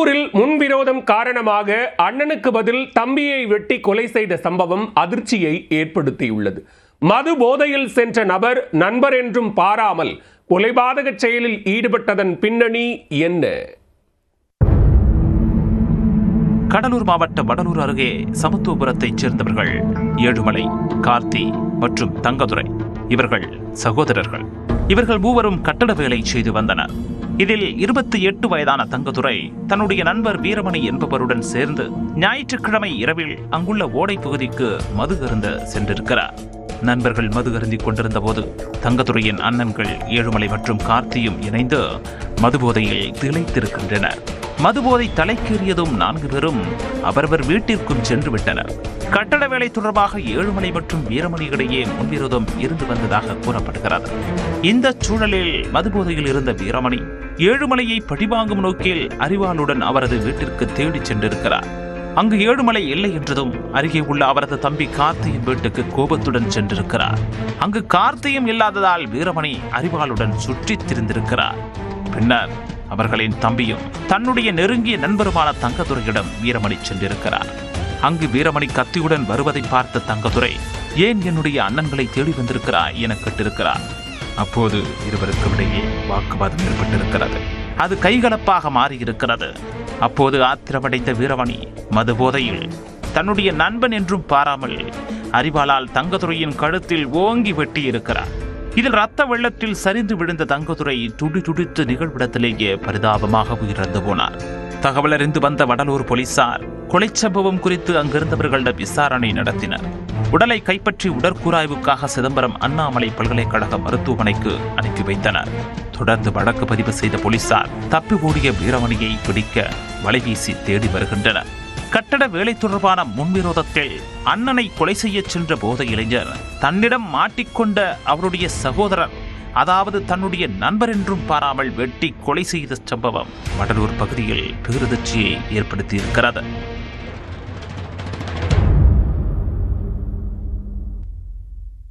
வடலூரில் முன்விரோதம் காரணமாக அண்ணனுக்கு பதில் தம்பியை வெட்டி கொலை செய்த சம்பவம் அதிர்ச்சியை ஏற்படுத்தியுள்ளது. மது போதையில் சென்ற நபர் நண்பர் என்றும் பாராமல் கொலைபாதக செயலில் ஈடுபட்டதன் பின்னணி என்ன? கடலூர் மாவட்டம் வடலூர் அருகே சமத்துவபுரத்தைச் சேர்ந்தவர்கள் ஏழுமலை, கார்த்தி மற்றும் தங்கதுரை. இவர்கள் சகோதரர்கள். இவர்கள் மூவரும் கட்டட வேலை செய்து வந்தனர். இதில் 28 வயதான தங்கதுரை தன்னுடைய நண்பர் வீரமணி என்பவருடன் சேர்ந்து ஞாயிற்றுக்கிழமை இரவில் அங்குள்ள ஓடை பகுதிக்கு மது அருந்த சென்றிருக்கிறார். நண்பர்கள் மது அருந்திக் கொண்டிருந்த போது தங்கதுரையின் அண்ணன்கள் ஏழுமலை மற்றும் கார்த்தியும் இணைந்து மதுபோதையில் திளைத்திருக்கின்றனர். மதுபோதை தலைக்கேறியதும் 4 பேரும் அவரவர் வீட்டிற்கும் சென்று விட்டனர். கட்டட வேலை தொடர்பாக ஏழுமலை மற்றும் வீரமணி இடையே முன்விரோதம் இருந்து வந்ததாக கூறப்படுகிறது. இந்த சூழலில் மதுபோதையில் இருந்த வீரமணி ஏழுமலையை பழிவாங்கும் நோக்கில் அரிவாளுடன் அவரது வீட்டிற்கு தேடிச் சென்றிருக்கிறார். அங்கு ஏழுமலை இல்லை என்றதும் அருகே உள்ள அவரது தம்பி கார்த்தியின் வீட்டுக்கு கோபத்துடன் சென்றிருக்கிறார். அங்கு கார்த்தியும் இல்லாததால் வீரமணி அரிவாளுடன் சுற்றித் திரிந்திருக்கிறார். பின்னர் அவர்களின் தம்பியும் தன்னுடைய நெருங்கிய நண்பருமான தங்கதுரையிடம் வீரமணி சென்றிருக்கிறார். அங்கு வீரமணி கத்தியுடன் வருவதை பார்த்த தங்கதுரை, ஏன் என்னுடைய அண்ணன்களை தேடி வந்திருக்கிறார் என கேட்டிருக்கிறார். அப்போது இருவருக்கும் இடையே வாக்குவாதம் ஏற்பட்டிருக்கிறது. அது கைகலப்பாக மாறியிருக்கிறது. அப்போது ஆத்திரமடைந்த வீரமணி மது போதையில் தன்னுடைய நண்பன் என்றும் பாராமல் அரிவாளால் தங்கதுரையின் கழுத்தில் ஓங்கி வெட்டி இருக்கிறார். இதில் ரத்த வெள்ளத்தில் சரிந்து விழுந்த தங்கதுரை துடித்து நிகழ்விடத்திலேயே பரிதாபமாக உயிரிழந்து போனார். தகவல் அறிந்து வந்த வடலூர் போலீசார் கொலை சம்பவம் குறித்து அங்கிருந்தவர்களிடம் விசாரணை நடத்தினர். உடலை கைப்பற்றி உடற்கூராய்வுக்காக சிதம்பரம் அண்ணாமலை பல்கலைக்கழக மருத்துவமனைக்கு அனுப்பி வைத்தனர். தொடர்ந்து வழக்கு பதிவு செய்த போலீசார் தப்பி ஓடிய வீரமணியை பிடிக்க வலைவீசி தேடி வருகின்றனர். கட்டட வேலை தொடர்பான முன்விரோதத்தில் அண்ணனை கொலை செய்ய சென்ற போத இளைஞர் தன்னிடம் மாட்டிக்கொண்ட அவருடைய சகோதரர், அதாவது தன்னுடைய நண்பர் என்றும் பாராமல் வெட்டி கொலை செய்த சம்பவம் வடலூர் பகுதியில் பேரதிர்ச்சியை ஏற்படுத்தியிருக்கிறது.